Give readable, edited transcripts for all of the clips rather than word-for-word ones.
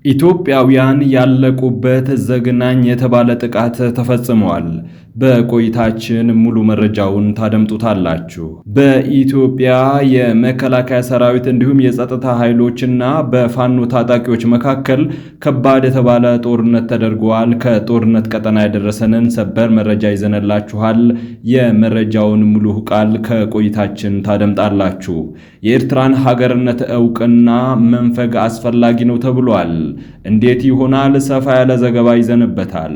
ኢትዮጵያውያን ያለቁበት ዘግናኝ የተባለ ጥቃት ተፈጽሟል። በቆይታችን ሙሉ መረጃውን ታደምጡታላችሁ። በኢትዮጵያ የመከላከያ ሰራዊት እንዲሁም የጸጥታ ኃይሎችና በፋኖ ታጣቂዎች መካከል ከባድ የተባለ ጦርነት ተደርጓል። ከጦርነት ቀጠና የደረሰንን ሰበር መረጃ ይዘንላችኋል። የመረጃውን ሙሉ ቃል ከቆይታችን ታደምጣላችሁ። የኤርትራን ሀገርነት ዕውቅና መንፈግ አስፈላጊ ነው ተብሏል። እንዴት ይሆናል? ሰፋ ያለ ዘገባ ይዘንበታል።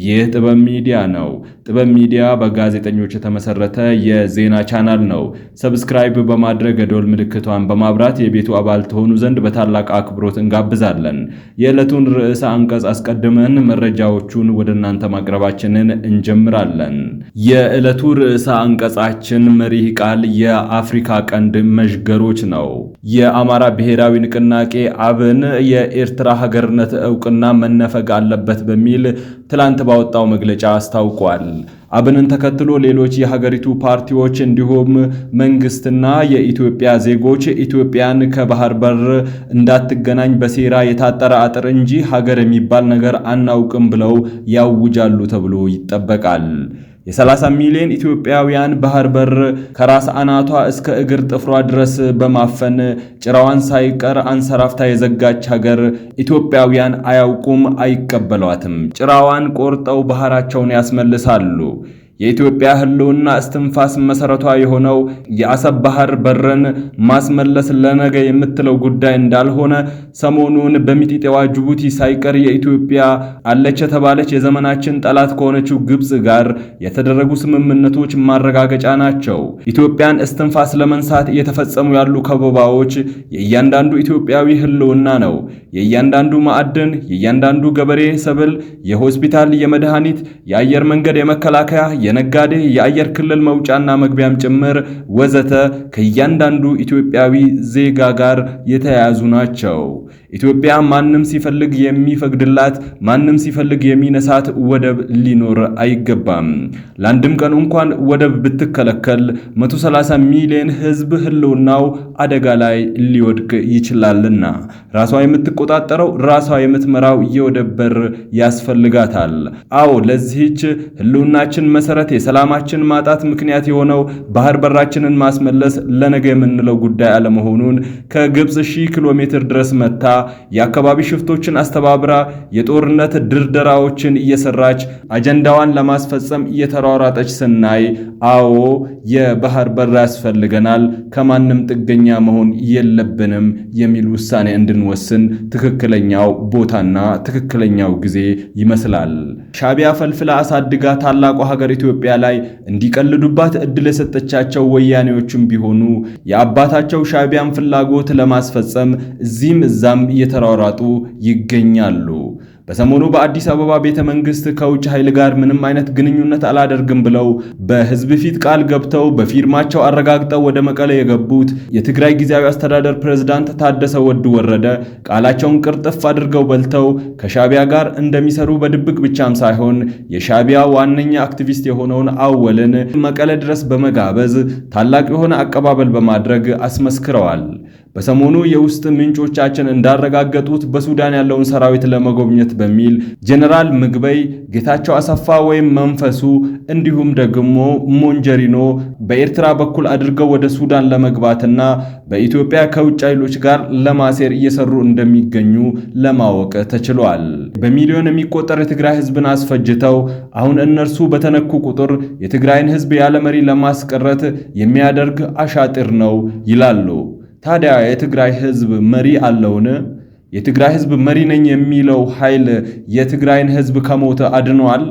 ይህ ጥበብ ሚዲያ ነው። ጥበብ ሚዲያ በጋዜጠኞች የተመሰረተ የዜና ቻናል ነው። ሰብስክራይብ በማድረግ የደወል ምልክቷን በማብራት የቤቱ አባል ተሆኑ ዘንድ በታላቅ አክብሮት እንጋብዛለን። የዕለቱን ርዕሰ አንቀጽ አስቀድመን መረጃዎቹን ወደ እናንተ ማቅረባችንን እንጀምራለን። የዕለቱ ርዕሰ አንቀጻችን መሪህ ቃል የአፍሪካ ቀንድ መዥገሮች ነው። የአማራ ብሔራዊ ንቅናቄ አብን የኤርትራ ሀገርነት ዕውቅና መነፈግ አለበት በሚል ትላንት ባወጣው መግለጫ አስታውቋል። አብንን ተከትሎ ሌሎች የሀገሪቱ ፓርቲዎች እንዲሁም መንግስትና የኢትዮጵያ ዜጎች ኢትዮጵያን ከባህር በር እንዳትገናኝ በሴራ የታጠረ አጥር እንጂ ሀገር የሚባል ነገር አናውቅም ብለው ያውጃሉ ተብሎ ይጠበቃል። የ30 ሚሊዮን ኢትዮጵያውያን ባህር በር ከራስ አናቷ እስከ እግር ጥፍሯ ድረስ በማፈን ጭራዋን ሳይቀር አንሰራፍታ የዘጋች ሀገር ኢትዮጵያውያን አያውቁም፣ አይቀበሏትም። ጭራዋን ቆርጠው ባህራቸውን ያስመልሳሉ። የኢትዮጵያ ህልውና እስትንፋስ መሰረቷ የሆነው የአሰብ ባህር በርን ማስመለስ ለነገ የምትለው ጉዳይ እንዳልሆነ ሰሞኑን በሚጢጤዋ ጅቡቲ ሳይቀር የኢትዮጵያ አለች የተባለች የዘመናችን ጠላት ከሆነችው ግብጽ ጋር የተደረጉ ስምምነቶች ማረጋገጫ ናቸው። ኢትዮጵያን እስትንፋስ ለመንሳት እየተፈጸሙ ያሉ ከበባዎች የእያንዳንዱ ኢትዮጵያዊ ህልውና ነው። የእያንዳንዱ ማዕድን፣ የእያንዳንዱ ገበሬ ሰብል፣ የሆስፒታል፣ የመድኃኒት፣ የአየር መንገድ፣ የመከላከያ፣ የነጋዴ፣ የአየር ክልል መውጫና መግቢያም ጭምር ወዘተ ከእያንዳንዱ ኢትዮጵያዊ ዜጋ ጋር የተያያዙ ናቸው። ኢትዮጵያ ማንም ሲፈልግ የሚፈቅድላት፣ ማንም ሲፈልግ የሚነሳት ወደብ ሊኖር አይገባም። ለአንድም ቀን እንኳን ወደብ ብትከለከል 130 ሚሊዮን ህዝብ ህልውናው አደጋ ላይ ሊወድቅ ይችላልና ራሷ የምትቆጣጠረው ራሷ የምትመራው የወደብ በር ያስፈልጋታል። አዎ ለዚህች ህልውናችን መሰረት የሰላማችን ማጣት ምክንያት የሆነው ባህር በራችንን ማስመለስ ለነገ የምንለው ጉዳይ አለመሆኑን ከግብጽ 1000 ኪሎ ሜትር ድረስ መታ የአካባቢ ሽፍቶችን አስተባብራ የጦርነት ድርደራዎችን እየሰራች አጀንዳዋን ለማስፈጸም እየተሯሯጠች ስናይ አዎ የባህር በር ያስፈልገናል፣ ከማንም ጥገኛ መሆን የለብንም የሚል ውሳኔ እንድንወስን ትክክለኛው ቦታና ትክክለኛው ጊዜ ይመስላል። ሻዕቢያ ፈልፍላ አሳድጋ ታላቋ ሀገር ኢትዮጵያ ላይ እንዲቀልዱባት እድል የሰጠቻቸው ወያኔዎችም ቢሆኑ የአባታቸው ሻዕቢያን ፍላጎት ለማስፈጸም እዚህም እዛም እየተሯሯጡ ይገኛሉ። በሰሞኑ በአዲስ አበባ ቤተ መንግስት ከውጭ ኃይል ጋር ምንም አይነት ግንኙነት አላደርግም ብለው በህዝብ ፊት ቃል ገብተው በፊርማቸው አረጋግጠው ወደ መቀለ የገቡት የትግራይ ጊዜያዊ አስተዳደር ፕሬዝዳንት ታደሰ ወዱ ወረደ ቃላቸውን ቅርጥፍ አድርገው በልተው ከሻዕቢያ ጋር እንደሚሰሩ በድብቅ ብቻም ሳይሆን የሻዕቢያ ዋነኛ አክቲቪስት የሆነውን አወልን መቀለ ድረስ በመጋበዝ ታላቅ የሆነ አቀባበል በማድረግ አስመስክረዋል። በሰሞኑ የውስጥ ምንጮቻችን እንዳረጋገጡት በሱዳን ያለውን ሰራዊት ለመጎብኘት በሚል ጀነራል ምግበይ፣ ጌታቸው አሰፋ ወይም መንፈሱ እንዲሁም ደግሞ ሞንጀሪኖ በኤርትራ በኩል አድርገው ወደ ሱዳን ለመግባትና በኢትዮጵያ ከውጭ ኃይሎች ጋር ለማሴር እየሰሩ እንደሚገኙ ለማወቅ ተችሏል። በሚሊዮን የሚቆጠር የትግራይ ህዝብን አስፈጅተው አሁን እነርሱ በተነኩ ቁጥር የትግራይን ህዝብ ያለ መሪ ለማስቀረት የሚያደርግ አሻጥር ነው ይላሉ። ታዲያ የትግራይ ህዝብ መሪ አለውን? የትግራይ ህዝብ መሪ ነኝ የሚለው ኃይል የትግራይን ህዝብ ከሞት አድኗል?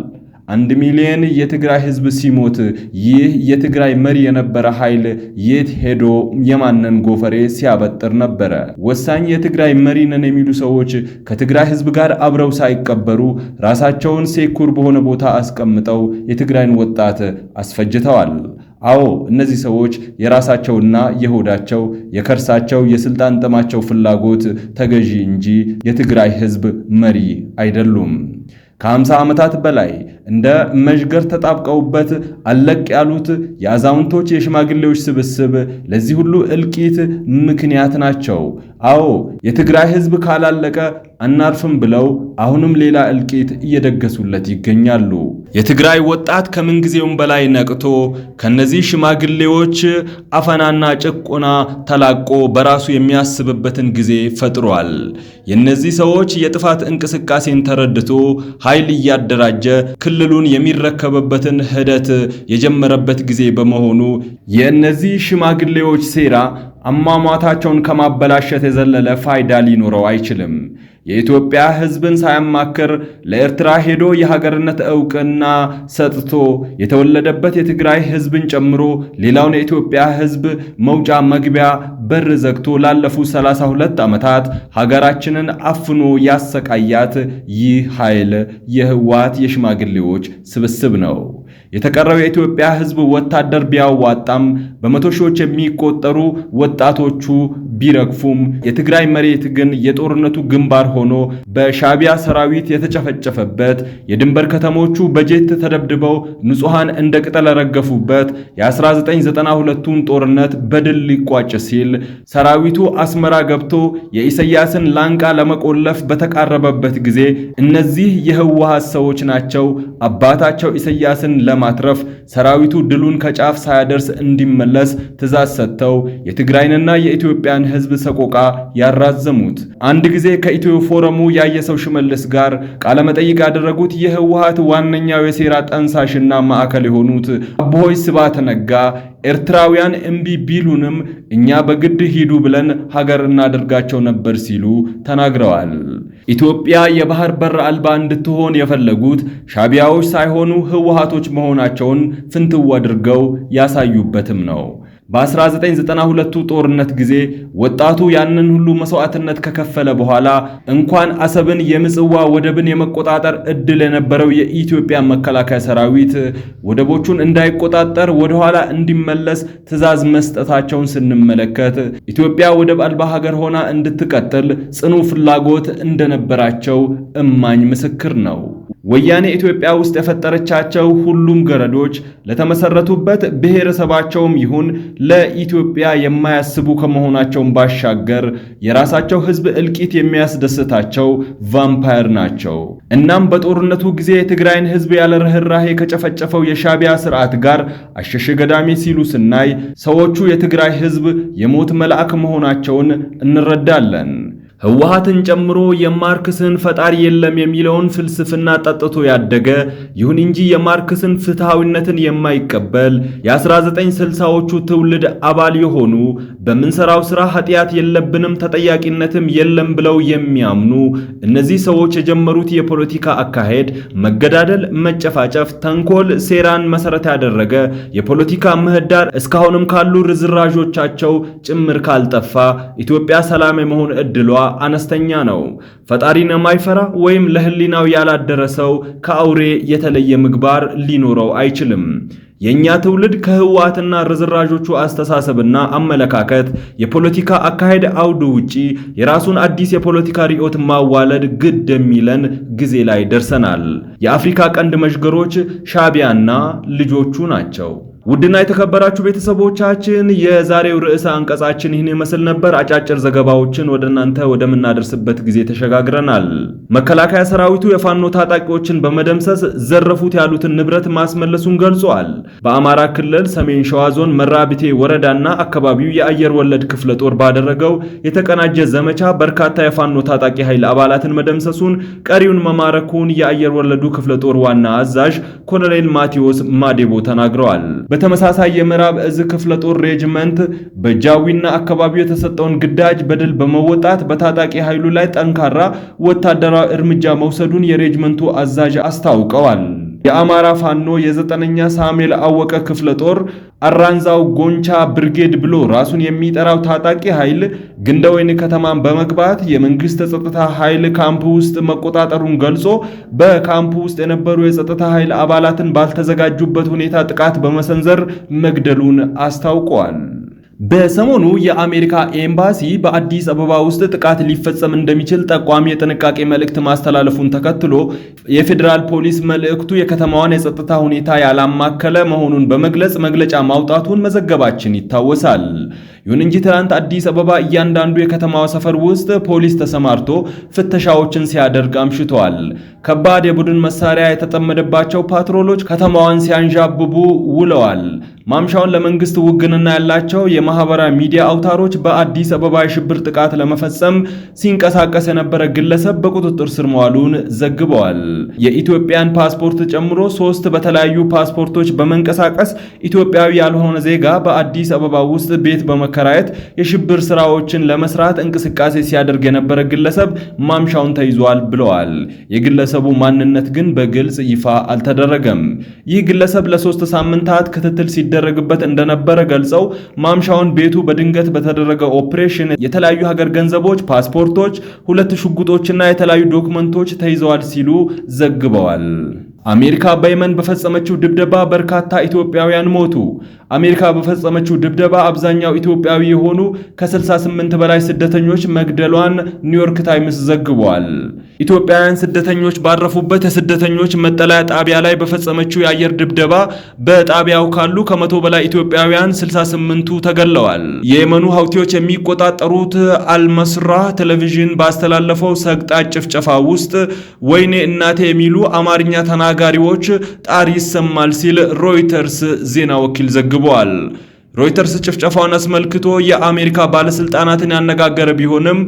1 ሚሊዮን የትግራይ ህዝብ ሲሞት ይህ የትግራይ መሪ የነበረ ኃይል የት ሄዶ የማንን ጎፈሬ ሲያበጥር ነበረ? ወሳኝ የትግራይ መሪ ነን የሚሉ ሰዎች ከትግራይ ህዝብ ጋር አብረው ሳይቀበሩ ራሳቸውን ሴኩር በሆነ ቦታ አስቀምጠው የትግራይን ወጣት አስፈጅተዋል። አዎ እነዚህ ሰዎች የራሳቸውና የሆዳቸው የከርሳቸው የስልጣን ጥማቸው ፍላጎት ተገዢ እንጂ የትግራይ ህዝብ መሪ አይደሉም። ከ50 ዓመታት በላይ እንደ መዥገር ተጣብቀውበት አለቅ ያሉት የአዛውንቶች የሽማግሌዎች ስብስብ ለዚህ ሁሉ እልቂት ምክንያት ናቸው። አዎ የትግራይ ሕዝብ ካላለቀ አናርፍም ብለው አሁንም ሌላ እልቂት እየደገሱለት ይገኛሉ። የትግራይ ወጣት ከምንጊዜውም በላይ ነቅቶ ከነዚህ ሽማግሌዎች አፈናና ጭቆና ተላቆ በራሱ የሚያስብበትን ጊዜ ፈጥሯል። የነዚህ ሰዎች የጥፋት እንቅስቃሴን ተረድቶ ኃይል እያደራጀ ክልሉን የሚረከብበትን ሂደት የጀመረበት ጊዜ በመሆኑ የእነዚህ ሽማግሌዎች ሴራ አሟሟታቸውን ከማበላሸት የዘለለ ፋይዳ ሊኖረው አይችልም። የኢትዮጵያ ሕዝብን ሳያማክር ለኤርትራ ሄዶ የሀገርነት ዕውቅና ሰጥቶ የተወለደበት የትግራይ ሕዝብን ጨምሮ ሌላውን የኢትዮጵያ ሕዝብ መውጫ መግቢያ በር ዘግቶ ላለፉት 32 ዓመታት ሀገራችንን አፍኖ ያሰቃያት ይህ ኃይል የህወሓት የሽማግሌዎች ስብስብ ነው። የተቀረው የኢትዮጵያ ሕዝብ ወታደር ቢያዋጣም በመቶ ሺዎች የሚቆጠሩ ወጣቶቹ ቢረግፉም የትግራይ መሬት ግን የጦርነቱ ግንባር ሆኖ በሻቢያ ሰራዊት የተጨፈጨፈበት፣ የድንበር ከተሞቹ በጀት ተደብድበው ንጹሃን እንደ ቅጠል ረገፉበት፣ የ1992ቱን ጦርነት በድል ሊቋጭ ሲል ሰራዊቱ አስመራ ገብቶ የኢሳያስን ላንቃ ለመቆለፍ በተቃረበበት ጊዜ እነዚህ የህወሓት ሰዎች ናቸው አባታቸው ኢሳያስን ለማትረፍ ሰራዊቱ ድሉን ከጫፍ ሳያደርስ እንዲመለስ ትዕዛዝ ሰጥተው የትግራይንና የኢትዮጵያን ሕዝብ ሰቆቃ ያራዘሙት። አንድ ጊዜ ከኢትዮ ፎረሙ ያየሰው ሽመልስ ጋር ቃለ መጠይቅ ያደረጉት የህወሓት ዋነኛው የሴራ ጠንሳሽና ማዕከል የሆኑት አቦይ ስብሃት ነጋ ኤርትራውያን እምቢ ቢሉንም እኛ በግድ ሂዱ ብለን ሀገር እናደርጋቸው ነበር ሲሉ ተናግረዋል። ኢትዮጵያ የባህር በር አልባ እንድትሆን የፈለጉት ሻቢያዎች ሳይሆኑ ህወሓቶች መሆናቸውን ፍንትው አድርገው ያሳዩበትም ነው። በ1992ቱ ጦርነት ጊዜ ወጣቱ ያንን ሁሉ መስዋዕትነት ከከፈለ በኋላ እንኳን አሰብን የምጽዋ ወደብን የመቆጣጠር እድል የነበረው የኢትዮጵያ መከላከያ ሰራዊት ወደቦቹን እንዳይቆጣጠር ወደ ኋላ እንዲመለስ ትዕዛዝ መስጠታቸውን ስንመለከት ኢትዮጵያ ወደብ አልባ ሀገር ሆና እንድትቀጥል ጽኑ ፍላጎት እንደነበራቸው እማኝ ምስክር ነው። ወያኔ ኢትዮጵያ ውስጥ የፈጠረቻቸው ሁሉም ገረዶች ለተመሰረቱበት ብሔረሰባቸውም ይሁን ለኢትዮጵያ የማያስቡ ከመሆናቸውም ባሻገር የራሳቸው ሕዝብ እልቂት የሚያስደስታቸው ቫምፓየር ናቸው። እናም በጦርነቱ ጊዜ የትግራይን ሕዝብ ያለ ርህራሄ ከጨፈጨፈው የሻቢያ ስርዓት ጋር አሸሸ ገዳሚ ሲሉ ስናይ ሰዎቹ የትግራይ ሕዝብ የሞት መልአክ መሆናቸውን እንረዳለን። ህወሓትን ጨምሮ የማርክስን ፈጣሪ የለም የሚለውን ፍልስፍና ጠጥቶ ያደገ ይሁን እንጂ የማርክስን ፍትሃዊነትን የማይቀበል የ1960ዎቹ ትውልድ አባል የሆኑ በምንሰራው ስራ ኃጢአት የለብንም ተጠያቂነትም የለም ብለው የሚያምኑ እነዚህ ሰዎች የጀመሩት የፖለቲካ አካሄድ መገዳደል፣ መጨፋጨፍ፣ ተንኮል፣ ሴራን መሰረት ያደረገ የፖለቲካ ምህዳር እስካሁንም ካሉ ርዝራዦቻቸው ጭምር ካልጠፋ ኢትዮጵያ ሰላም የመሆን እድሏ አነስተኛ ነው። ፈጣሪን የማይፈራ ወይም ለህሊናው ያላደረሰው ከአውሬ የተለየ ምግባር ሊኖረው አይችልም። የኛ ትውልድ ከህወሓትና ርዝራዦቹ አስተሳሰብና አመለካከት የፖለቲካ አካሄድ አውዱ ውጪ የራሱን አዲስ የፖለቲካ ርዕዮት ማዋለድ ግድ የሚለን ጊዜ ላይ ደርሰናል። የአፍሪካ ቀንድ መዥገሮች ሻቢያና ልጆቹ ናቸው። ውድና የተከበራችሁ ቤተሰቦቻችን የዛሬው ርዕሰ አንቀጻችን ይህን ይመስል ነበር። አጫጭር ዘገባዎችን ወደ እናንተ ወደምናደርስበት ጊዜ ተሸጋግረናል። መከላከያ ሰራዊቱ የፋኖ ታጣቂዎችን በመደምሰስ ዘረፉት ያሉትን ንብረት ማስመለሱን ገልጿል። በአማራ ክልል ሰሜን ሸዋ ዞን መራቢቴ ወረዳና አካባቢው የአየር ወለድ ክፍለ ጦር ባደረገው የተቀናጀ ዘመቻ በርካታ የፋኖ ታጣቂ ኃይል አባላትን መደምሰሱን፣ ቀሪውን መማረኩን የአየር ወለዱ ክፍለ ጦር ዋና አዛዥ ኮሎኔል ማቴዎስ ማዴቦ ተናግረዋል። በተመሳሳይ የምዕራብ እዝ ክፍለ ጦር ሬጅመንት በጃዊና አካባቢው የተሰጠውን ግዳጅ በድል በመወጣት በታጣቂ ኃይሉ ላይ ጠንካራ ወታደራዊ እርምጃ መውሰዱን የሬጅመንቱ አዛዥ አስታውቀዋል። የአማራ ፋኖ የ9ኛ ሳሙኤል አወቀ ክፍለ ጦር አራንዛው ጎንቻ ብርጌድ ብሎ ራሱን የሚጠራው ታጣቂ ኃይል ግንደወይን ከተማን በመግባት የመንግስት ጸጥታ ኃይል ካምፕ ውስጥ መቆጣጠሩን ገልጾ በካምፕ ውስጥ የነበሩ የጸጥታ ኃይል አባላትን ባልተዘጋጁበት ሁኔታ ጥቃት በመሰንዘር መግደሉን አስታውቀዋል። በሰሞኑ የአሜሪካ ኤምባሲ በአዲስ አበባ ውስጥ ጥቃት ሊፈጸም እንደሚችል ጠቋሚ የጥንቃቄ መልእክት ማስተላለፉን ተከትሎ የፌዴራል ፖሊስ መልእክቱ የከተማዋን የጸጥታ ሁኔታ ያላማከለ መሆኑን በመግለጽ መግለጫ ማውጣቱን መዘገባችን ይታወሳል። ይሁን እንጂ ትናንት አዲስ አበባ እያንዳንዱ የከተማዋ ሰፈር ውስጥ ፖሊስ ተሰማርቶ ፍተሻዎችን ሲያደርግ አምሽተዋል። ከባድ የቡድን መሳሪያ የተጠመደባቸው ፓትሮሎች ከተማዋን ሲያንዣብቡ ውለዋል። ማምሻውን ለመንግስት ውግንና ያላቸው የማህበራዊ ሚዲያ አውታሮች በአዲስ አበባ የሽብር ጥቃት ለመፈጸም ሲንቀሳቀስ የነበረ ግለሰብ በቁጥጥር ስር መዋሉን ዘግበዋል። የኢትዮጵያን ፓስፖርት ጨምሮ 3 በተለያዩ ፓስፖርቶች በመንቀሳቀስ ኢትዮጵያዊ ያልሆነ ዜጋ በአዲስ አበባ ውስጥ ቤት በመከራየት የሽብር ስራዎችን ለመስራት እንቅስቃሴ ሲያደርግ የነበረ ግለሰብ ማምሻውን ተይዟል ብለዋል። የግለሰቡ ማንነት ግን በግልጽ ይፋ አልተደረገም። ይህ ግለሰብ ለ3 ሳምንታት ክትትል ሲደረግበት እንደነበረ ገልጸው ማምሻውን ቤቱ በድንገት በተደረገ ኦፕሬሽን የተለያዩ ሀገር ገንዘቦች፣ ፓስፖርቶች፣ 2 ሽጉጦችና የተለያዩ ዶክመንቶች ተይዘዋል ሲሉ ዘግበዋል። አሜሪካ በየመን በፈጸመችው ድብደባ በርካታ ኢትዮጵያውያን ሞቱ። አሜሪካ በፈጸመችው ድብደባ አብዛኛው ኢትዮጵያዊ የሆኑ ከ68 በላይ ስደተኞች መግደሏን ኒውዮርክ ታይምስ ዘግቧል። ኢትዮጵያውያን ስደተኞች ባረፉበት የስደተኞች መጠለያ ጣቢያ ላይ በፈጸመችው የአየር ድብደባ በጣቢያው ካሉ ከ100 በላይ ኢትዮጵያውያን 68ቱ ተገለዋል። የየመኑ ሀውቲዎች የሚቆጣጠሩት አልመስራህ ቴሌቪዥን ባስተላለፈው ሰቅጣጭ ጭፍጨፋ ውስጥ ወይኔ እናቴ የሚሉ አማርኛ ተናጋሪዎች ጣር ይሰማል ሲል ሮይተርስ ዜና ወኪል ዘግቧል። ሮይተርስ ጭፍጨፋውን አስመልክቶ የአሜሪካ ባለስልጣናትን ያነጋገረ ቢሆንም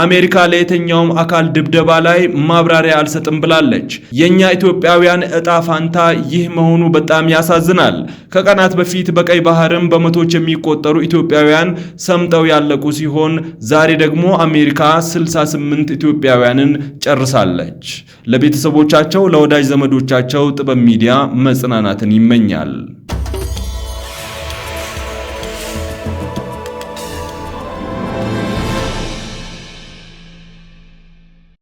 አሜሪካ ለየትኛውም አካል ድብደባ ላይ ማብራሪያ አልሰጥም ብላለች። የኛ ኢትዮጵያውያን እጣ ፋንታ ይህ መሆኑ በጣም ያሳዝናል። ከቀናት በፊት በቀይ ባህርም በመቶዎች የሚቆጠሩ ኢትዮጵያውያን ሰምጠው ያለቁ ሲሆን ዛሬ ደግሞ አሜሪካ 68 ኢትዮጵያውያንን ጨርሳለች። ለቤተሰቦቻቸው፣ ለወዳጅ ዘመዶቻቸው ጥበብ ሚዲያ መጽናናትን ይመኛል።